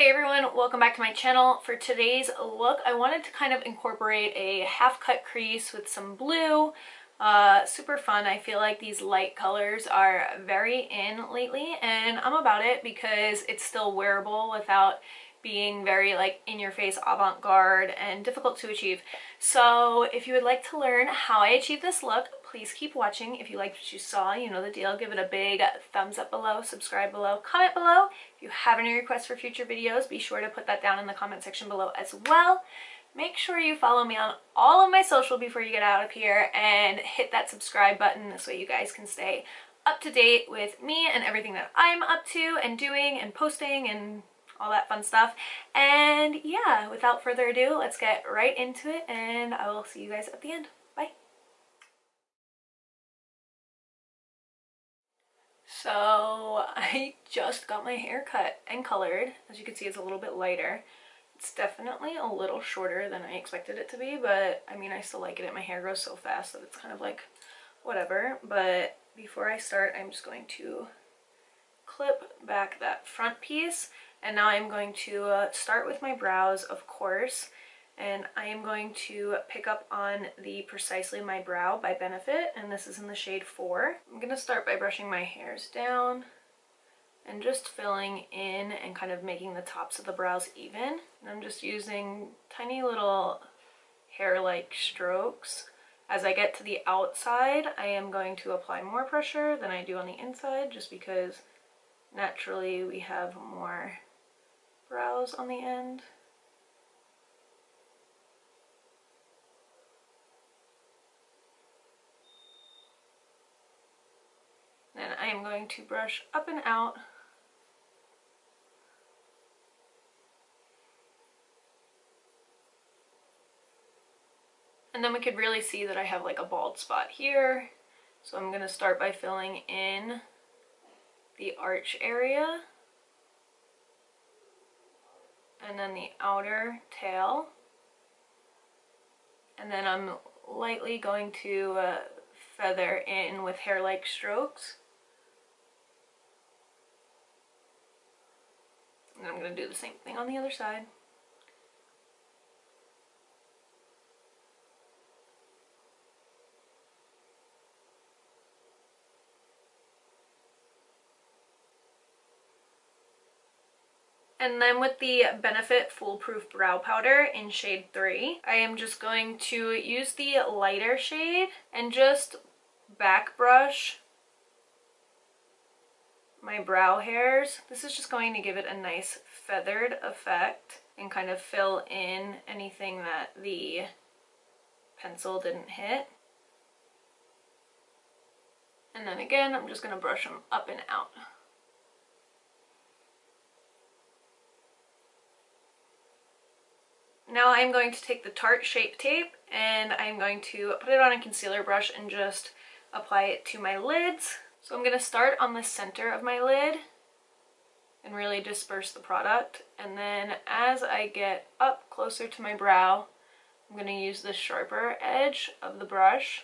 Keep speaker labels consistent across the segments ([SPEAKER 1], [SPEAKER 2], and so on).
[SPEAKER 1] Hey everyone, welcome back to my channel. For today's look, I wanted to kind of incorporate a half cut crease with some blue. Super fun. I feel like these light colors are very in lately and I'm about it because it's still wearable without being very like in your face avant-garde and difficult to achieve. So if you would like to learn how I achieve this look, please keep watching. If you liked what you saw, you know the deal. Give it a big thumbs up below, subscribe below, comment below. If you have any requests for future videos, be sure to put that down in the comment section below as well. Make sure you follow me on all of my social before you get out of here and hit that subscribe button. This way you guys can stay up to date with me and everything that I'm up to and doing and posting and all that fun stuff. And yeah, without further ado, let's get right into it and I will see you guys at the end. Bye. So I just got my hair cut and colored. As you can see, it's a little bit lighter. It's definitely a little shorter than I expected it to be, but I mean, I still like it. My hair grows so fast that it's kind of like whatever. But before I start, I'm just going to clip back that front piece. And now I'm going to start with my brows, of course. And I am going to pick up on the Precisely My Brow by Benefit, and this is in the shade 4. I'm going to start by brushing my hairs down and just filling in and kind of making the tops of the brows even. And I'm just using tiny little hair-like strokes. As I get to the outside, I am going to apply more pressure than I do on the inside, just because naturally we have more brows on the end. Then I am going to brush up and out. And then we could really see that I have like a bald spot here. So I'm going to start by filling in the arch area. And then the outer tail. And then I'm lightly going to feather in with hair-like strokes. And I'm going to do the same thing on the other side. And then with the Benefit Foolproof Brow Powder in shade 3, I am just going to use the lighter shade and just back brush my brow hairs. This is just going to give it a nice feathered effect and kind of fill in anything that the pencil didn't hit. And then again, I'm just going to brush them up and out. Now I'm going to take the Tarte Shape Tape and I'm going to put it on a concealer brush and just apply it to my lids. So I'm going to start on the center of my lid and really disperse the product. And then as I get up closer to my brow, I'm going to use the sharper edge of the brush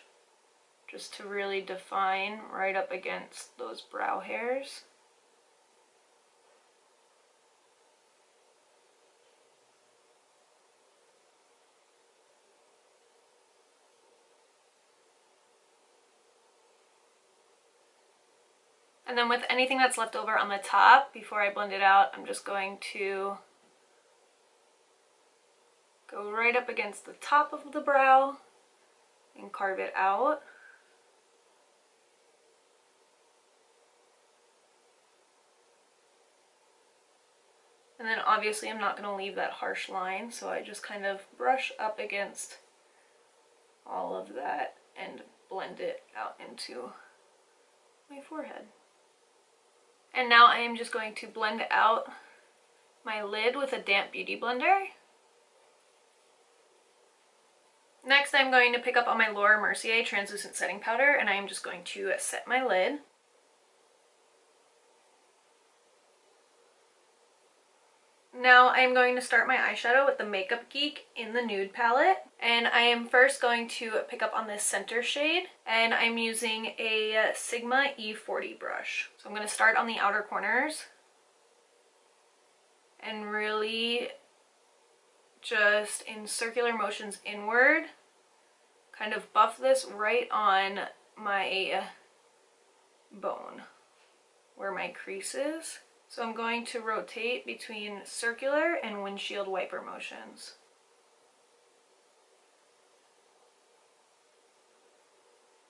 [SPEAKER 1] just to really define right up against those brow hairs. And then with anything that's left over on the top, before I blend it out, I'm just going to go right up against the top of the brow and carve it out. And then obviously I'm not going to leave that harsh line, so I just kind of brush up against all of that and blend it out into my forehead. And now I am just going to blend out my lid with a damp beauty blender. Next I'm going to pick up on my Laura Mercier translucent setting powder and I am just going to set my lid. Now I am going to start my eyeshadow with the Makeup Geek in the Nude palette. And I am first going to pick up on this center shade. And I'm using a Sigma E40 brush. So I'm going to start on the outer corners. and really just in circular motions inward, kind of buff this right on my bone where my crease is. So I'm going to rotate between circular and windshield wiper motions.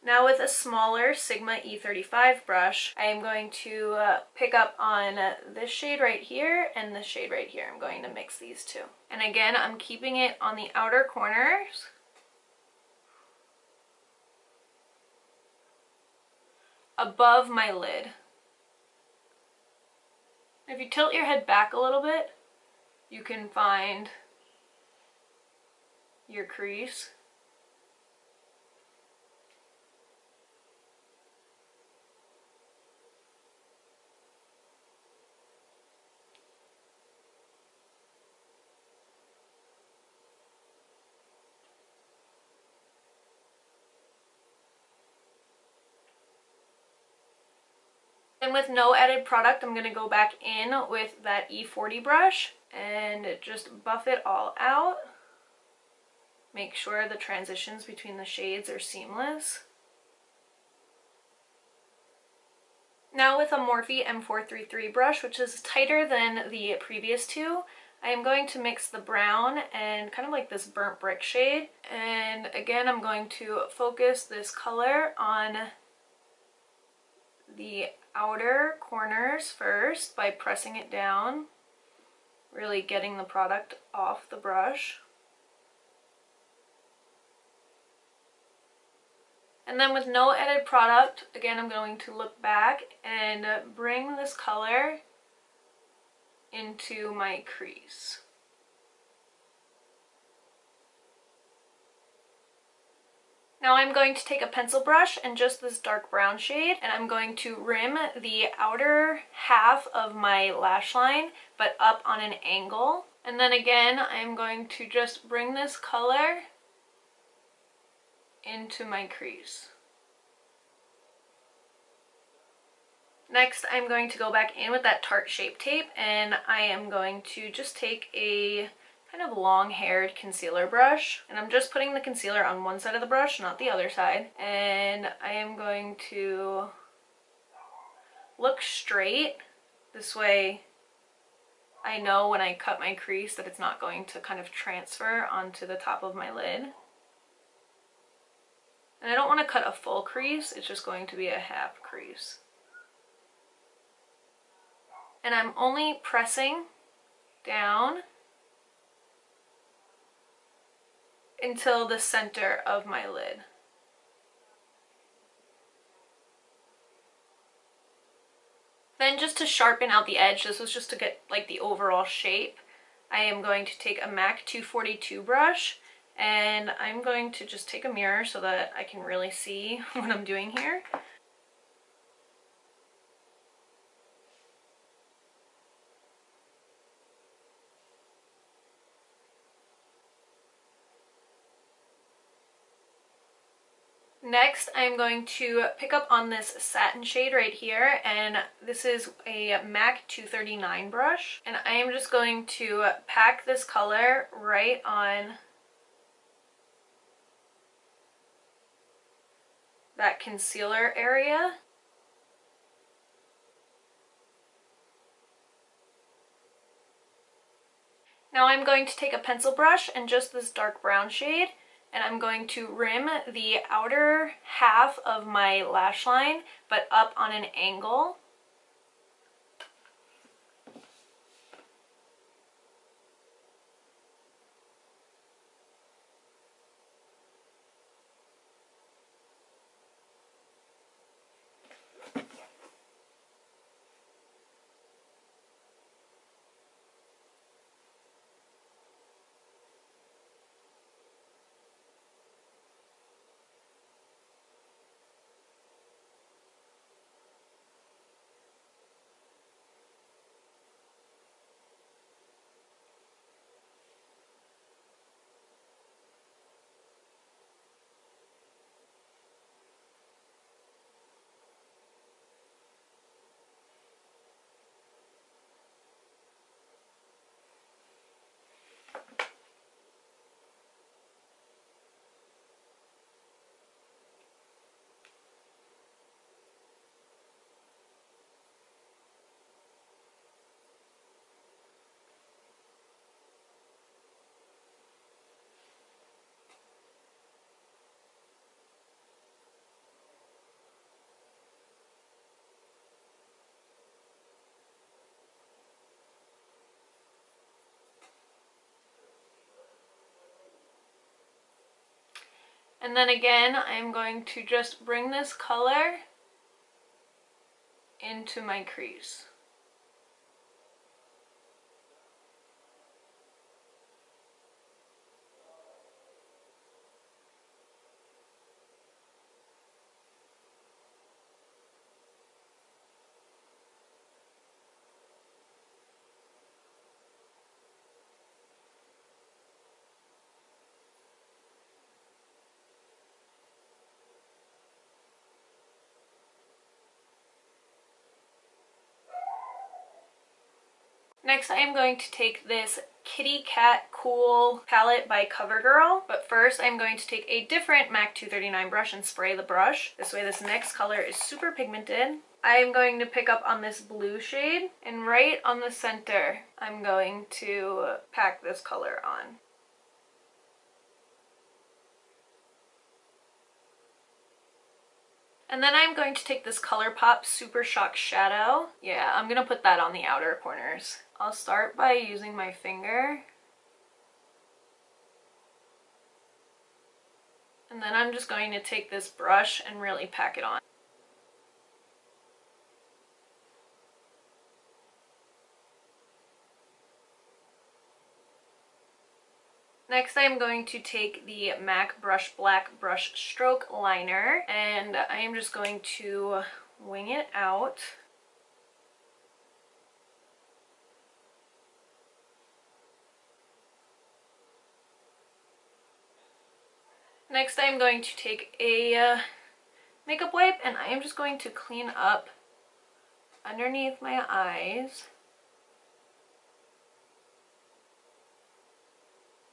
[SPEAKER 1] Now with a smaller Sigma E35 brush, I am going to pick up on this shade right here and this shade right here. I'm going to mix these two. And again, I'm keeping it on the outer corners. Above my lid. If you tilt your head back a little bit, you can find your crease. And with no added product, I'm going to go back in with that E40 brush and just buff it all out. Make sure the transitions between the shades are seamless. Now with a Morphe M433 brush, which is tighter than the previous two, I am going to mix the brown and kind of like this burnt brick shade. And again, I'm going to focus this color on the outer corners first by pressing it down, really getting the product off the brush. And then with no added product, again, I'm going to look back and bring this color into my crease. Now I'm going to take a pencil brush and just this dark brown shade, and I'm going to rim the outer half of my lash line, but up on an angle. And then again, I'm going to just bring this color into my crease. Next, I'm going to go back in with that Tarte Shape Tape, and I am going to just take a kind of long-haired concealer brush, and I'm just putting the concealer on one side of the brush, not the other side, and I am going to look straight. This way I know when I cut my crease that it's not going to kind of transfer onto the top of my lid. And I don't want to cut a full crease, it's just going to be a half crease. And I'm only pressing down until the center of my lid. Then just to sharpen out the edge, this was just to get like the overall shape, I am going to take a MAC 242 brush, and I'm going to just take a mirror so that I can really see what I'm doing here. Next, I'm going to pick up on this satin shade right here, and this is a MAC 239 brush, and I am just going to pack this color right on that concealer area. Now I'm going to take a pencil brush and just this dark brown shade, and I'm going to rim the outer half of my lash line, but up on an angle. And then again, I'm going to just bring this color into my crease. Next, I am going to take this Kitty Cat Cool palette by Covergirl. But first, I'm going to take a different MAC 239 brush and spray the brush. This way, this next color is super pigmented. I am going to pick up on this blue shade, and right on the center, I'm going to pack this color on. And then I'm going to take this ColourPop Super Shock Shadow. Yeah, I'm going to put that on the outer corners. I'll start by using my finger. And then I'm just going to take this brush and really pack it on. Next, I'm going to take the MAC Brush Black Brush Stroke Liner, and I am just going to wing it out. Next, I'm going to take a makeup wipe, and I am just going to clean up underneath my eyes.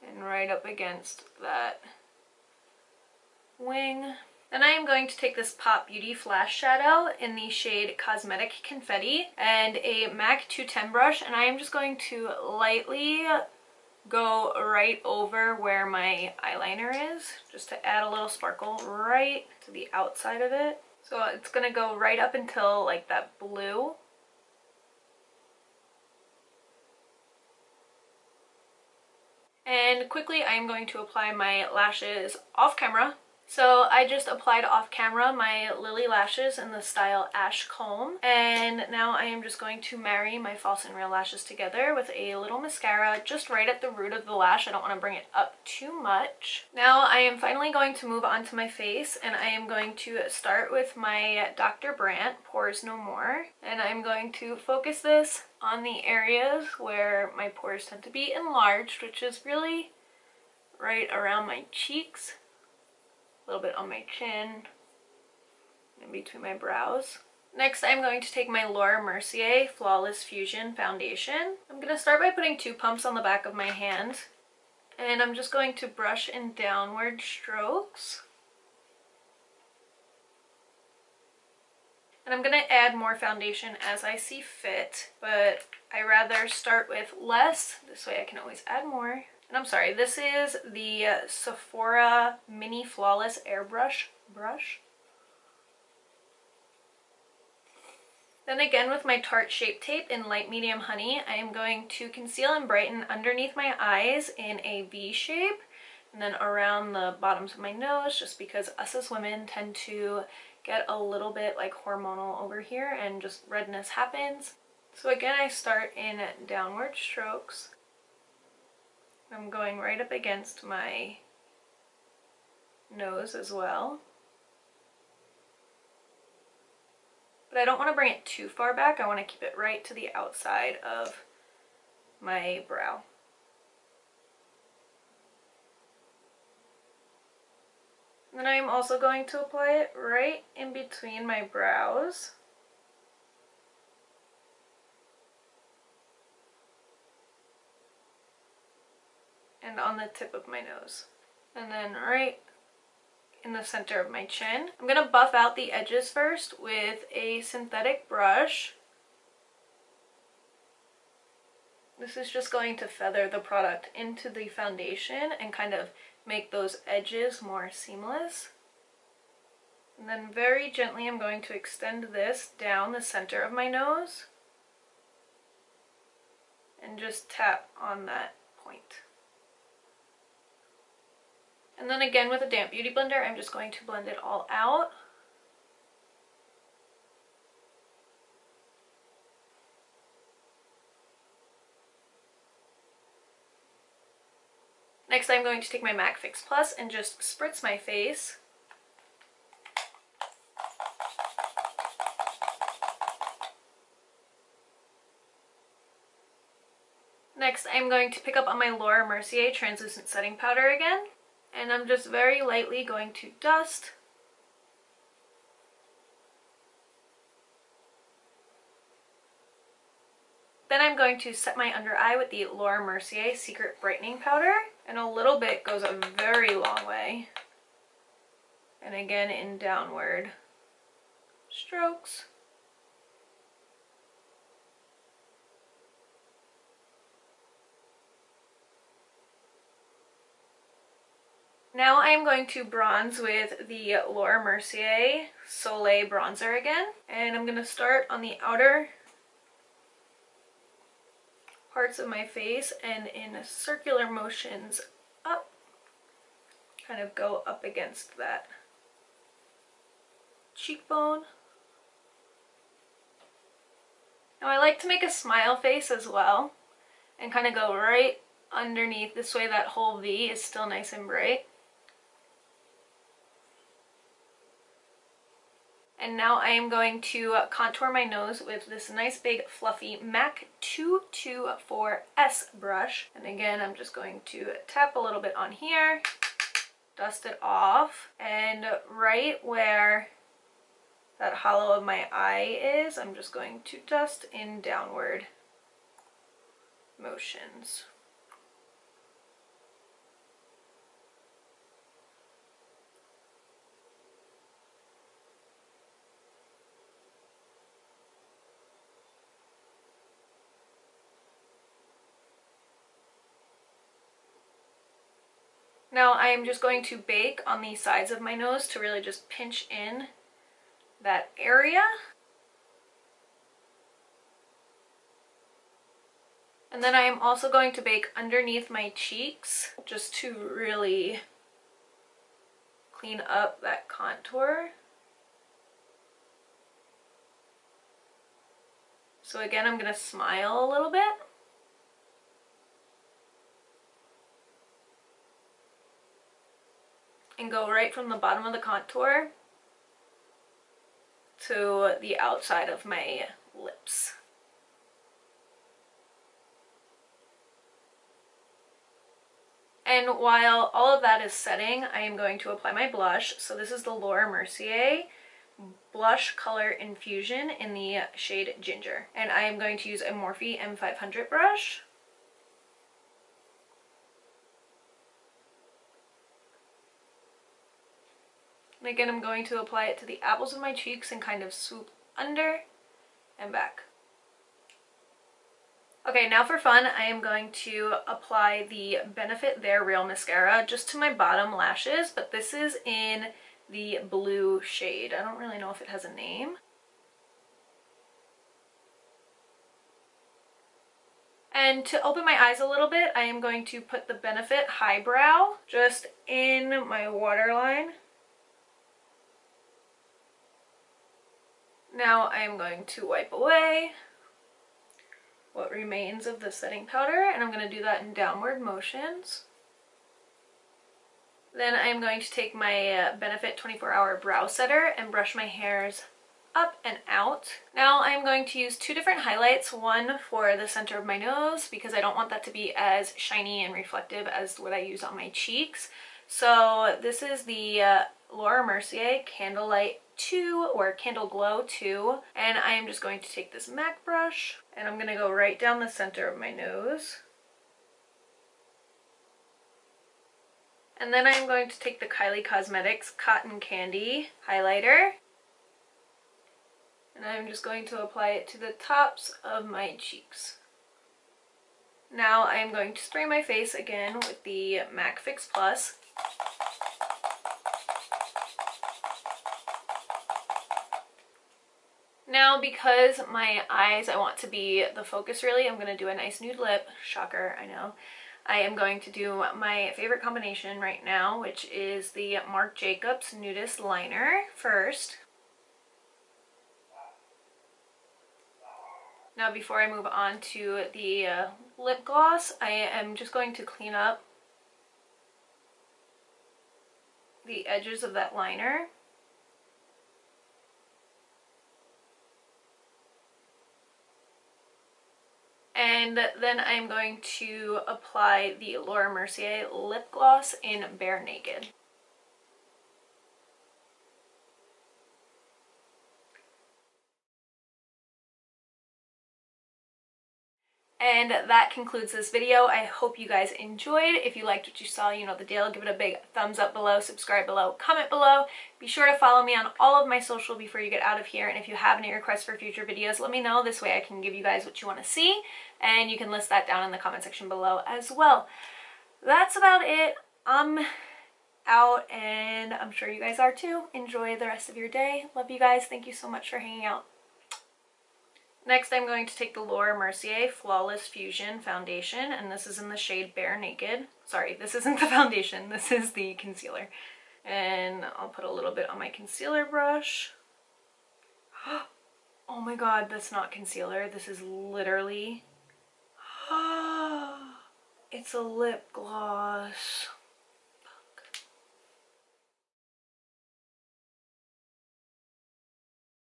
[SPEAKER 1] And right up against that wing. Then I am going to take this Pop Beauty Flash Shadow in the shade Cosmetic Confetti and a MAC 210 brush, and I am just going to lightly go right over where my eyeliner is, just to add a little sparkle right to the outside of it. So it's going to go right up until like that blue. And quickly, I am going to apply my lashes off camera. So I just applied off camera my Lily lashes in the style Ash Comb. And now I am just going to marry my false and real lashes together with a little mascara just right at the root of the lash. I don't want to bring it up too much. Now I am finally going to move on to my face, and I am going to start with my Dr. Brandt Pores No More. And I'm going to focus this on the areas where my pores tend to be enlarged, which is really right around my cheeks, a little bit on my chin, in between my brows. Next, I'm going to take my Laura Mercier Flawless Fusion Foundation. I'm going to start by putting 2 pumps on the back of my hand, and I'm just going to brush in downward strokes. And I'm going to add more foundation as I see fit, but I rather start with less. This way I can always add more. And I'm sorry, this is the Sephora Mini Flawless Airbrush brush. Then again with my Tarte Shape Tape in Light Medium Honey, I am going to conceal and brighten underneath my eyes in a V shape, and then around the bottoms of my nose, just because us as women tend to get a little bit like hormonal over here and just redness happens. So again, I start in downward strokes. I'm going right up against my nose as well. But I don't want to bring it too far back. I want to keep it right to the outside of my brow. And then I'm also going to apply it right in between my brows. And on the tip of my nose. And then right in the center of my chin. I'm going to buff out the edges first with a synthetic brush. This is just going to feather the product into the foundation and kind of make those edges more seamless. And then very gently I'm going to extend this down the center of my nose and just tap on that point. And then again with a damp beauty blender, I'm just going to blend it all out. Next, I'm going to take my MAC Fix Plus and just spritz my face. Next, I'm going to pick up on my Laura Mercier translucent setting powder again, and I'm just very lightly going to dust. Then I'm going to set my under eye with the Laura Mercier Secret Brightening Powder, and a little bit goes a very long way. And again in downward strokes. Now I'm going to bronze with the Laura Mercier Soleil bronzer again, and I'm going to start on the outer parts of my face and in circular motions up, kind of go up against that cheekbone. Now I like to make a smile face as well and kind of go right underneath, this way that whole V is still nice and bright. And now I am going to contour my nose with this nice big fluffy MAC 224S brush. And again, I'm just going to tap a little bit on here, dust it off, and right where that hollow of my eye is, I'm just going to dust in downward motions. Now I am just going to bake on the sides of my nose to really just pinch in that area. And then I am also going to bake underneath my cheeks just to really clean up that contour. So again, I'm going to smile a little bit. And go right from the bottom of the contour to the outside of my lips. And while all of that is setting, I am going to apply my blush. So this is the Laura Mercier Blush Color Infusion in the shade Ginger. And I am going to use a Morphe M500 brush. And again, I'm going to apply it to the apples of my cheeks and kind of swoop under and back. Okay, now for fun, I am going to apply the Benefit They're Real mascara just to my bottom lashes, but this is in the blue shade. I don't really know if it has a name. And to open my eyes a little bit, I am going to put the Benefit Highbrow just in my waterline. Now I am going to wipe away what remains of the setting powder, and I'm going to do that in downward motions. Then I am going to take my Benefit 24-Hour Brow Setter and brush my hairs up and out. Now I'm going to use two different highlights, one for the center of my nose because I don't want that to be as shiny and reflective as what I use on my cheeks. So this is the Laura Mercier Candlelight 2 or Candle Glow 2, and I am just going to take this MAC brush and I'm going to go right down the center of my nose. And then I'm going to take the Kylie Cosmetics Cotton Candy highlighter and I'm just going to apply it to the tops of my cheeks. Now I am going to spray my face again with the MAC Fix Plus. Now because my eyes, I want to be the focus really, I'm going to do a nice nude lip. Shocker, I know. I am going to do my favorite combination right now, which is the Marc Jacobs Nudist Liner first. Now before I move on to the lip gloss, I am just going to clean up the edges of that liner. And then I'm going to apply the Laura Mercier lip gloss in Bare Naked. And that concludes this video. I hope you guys enjoyed. If you liked what you saw, you know the deal. Give it a big thumbs up below, subscribe below, comment below. Be sure to follow me on all of my social before you get out of here. And if you have any requests for future videos, let me know. This way I can give you guys what you want to see. And you can list that down in the comment section below as well. That's about it. I'm out and I'm sure you guys are too. Enjoy the rest of your day. Love you guys. Thank you so much for hanging out. Next, I'm going to take the Laura Mercier Flawless Fusion Foundation, and this is in the shade Bare Naked. Sorry, this isn't the foundation, this is the concealer. And I'll put a little bit on my concealer brush. Oh my god, that's not concealer. This is literally... it's a lip gloss.